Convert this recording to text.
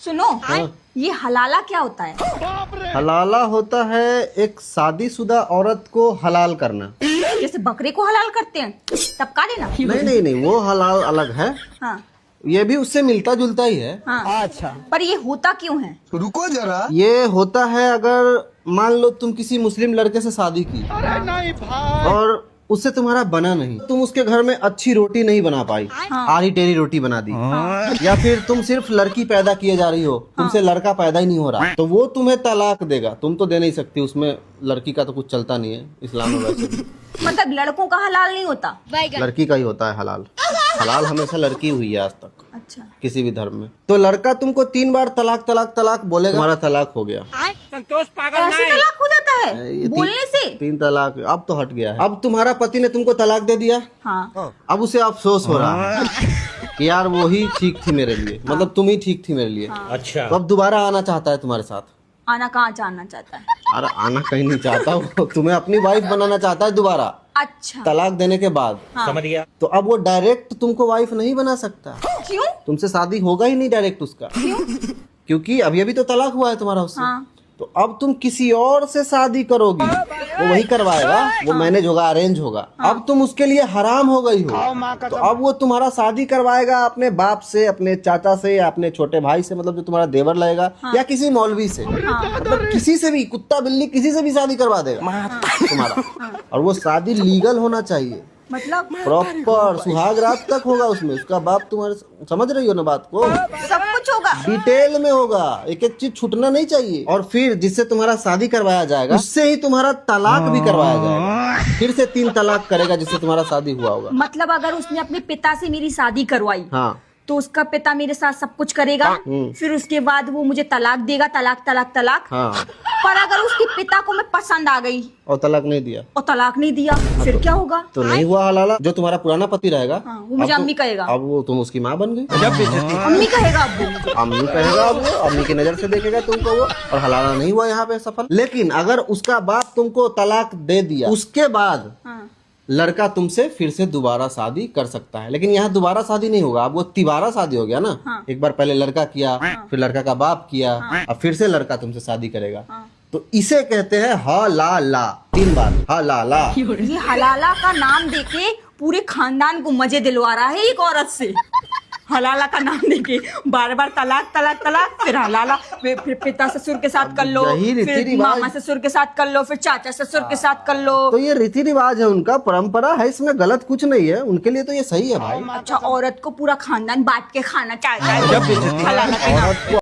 सुनो ये हलाला क्या होता है? हलाला होता है एक शादीशुदा औरत को हलाल करना। जैसे बकरे को हलाल करते हैं तब का देना? नहीं, वो हलाल अलग है। हाँ ये भी उससे मिलता जुलता ही है। हाँ अच्छा, पर ये होता क्यों है? रुको जरा। ये होता है अगर मान लो तुम किसी मुस्लिम लड़के से शादी की और उससे तुम्हारा बना नहीं, तुम उसके घर में अच्छी रोटी नहीं बना पाई, आरी टेरी रोटी बना दी, या फिर तुम सिर्फ लड़की पैदा किए जा रही हो, तुमसे लड़का पैदा ही नहीं हो रहा, तो वो तुम्हें तलाक देगा। तुम तो दे नहीं सकती, उसमें लड़की का तो कुछ चलता नहीं है इस्लाम में वैसे भी। मतलब लड़कों का हलाल नहीं होता? लड़की का ही होता है हलाल। हलाल हमेशा लड़की हुई है आज तक अच्छा, किसी भी धर्म में। तो लड़का तुमको 3 बार तलाक तलाक तलाक बोलेगा, तुम्हारा तलाक हो गया। ऐसे तलाक हो जाता है ये बोलने से? 3 तलाक अब तो हट गया है। अब तुम्हारा पति ने तुमको तलाक दे दिया, हाँ अब उसे अफसोस हो रहा है कि यार वो ही ठीक थी मेरे लिए, मतलब तुम ही ठीक थी मेरे लिए। अच्छा, तो अब दोबारा आना चाहता है तुम्हारे साथ। आना कहाँ जानना चाहता है? अरे आना कहीं नहीं चाहता, वो तुम्हें अपनी वाइफ बनाना चाहता है दोबारा अच्छा तलाक देने के बाद। समझ गया। तो अब वो डायरेक्ट तुमको वाइफ नहीं बना सकता, क्यों? तुमसे शादी होगा ही नहीं डायरेक्ट उसका। क्योंकि अभी अभी तो तलाक हुआ है तुम्हारा उससे। हाँ। तो अब तुम किसी और से शादी करोगी, वो वही करवाएगा, वो मैनेज होगा, अरेंज होगा। अब तुम उसके लिए हराम हो गई हो, तो अब वो तुम्हारा शादी करवाएगा अपने बाप से, अपने चाचा से, या अपने छोटे भाई से, मतलब जो तुम्हारा देवर लगेगा, या किसी मौलवी से, मतलब किसी से भी, कुत्ता बिल्ली किसी से भी शादी करवा देगा तुम्हारा। और वो शादी लीगल होना चाहिए, मतलब प्रॉपर सुहाग रात तक होगा उसमें। उसका बाप तुम्हारे, समझ रही हो ना बात को? सब कुछ होगा, डिटेल में होगा, एक एक चीज छूटना नहीं चाहिए। और फिर जिससे तुम्हारा शादी करवाया जाएगा उससे ही तुम्हारा तलाक भी करवाया जाएगा। फिर से 3 तलाक करेगा जिससे तुम्हारा शादी हुआ होगा। मतलब अगर उसने अपने पिता से मेरी शादी करवाई, हाँ, तो उसका पिता मेरे साथ सब कुछ करेगा, फिर उसके बाद वो मुझे तलाक देगा, तलाक तलाक तलाक। हाँ। पर अगर उसके पिता को मैं पसंद आ गई और तलाक नहीं दिया, और तलाक नहीं दिया, फिर क्या होगा? तो नहीं हुआ हलाला। जो तुम्हारा पुराना पति रहेगा, वो मुझे अम्मी कहेगा। अब वो तुम उसकी माँ बन गई। अम्मी कहेगा अब वो मुझे। अम्मी कहेगा, अब वो अम्मी की नजर से देखेगा तुमको वो, और हलाला नहीं हुआ यहाँ पे सफल। लेकिन अगर उसका बाप तुमको तलाक दे दिया, उसके बाद लड़का तुमसे फिर से दोबारा शादी कर सकता है। लेकिन यहाँ दोबारा शादी नहीं होगा, अब वो तिबारा शादी हो गया ना। एक बार पहले लड़का किया, फिर लड़का का बाप किया, और फिर से लड़का तुमसे शादी करेगा। तो इसे कहते हैं हलाला। 3 बार हलाला। ये हलाला का नाम देके पूरे खानदान को मजे दिलवा रहा है एक औरत से। हलाला का नाम देके बार बार तलाक तलाक तलाक, फिर हलाला, फिर पिता ससुर के साथ कर लो, यही रीति फिर रिवाज। मामा ससुर के साथ कर लो, फिर चाचा ससुर के साथ कर लो। तो ये रीति रिवाज है उनका, परंपरा है, इसमें गलत कुछ नहीं है। उनके लिए तो ये सही है भाई। अच्छा, औरत को पूरा खानदान बांट के खाना चाहता है हलाला के नाम पे।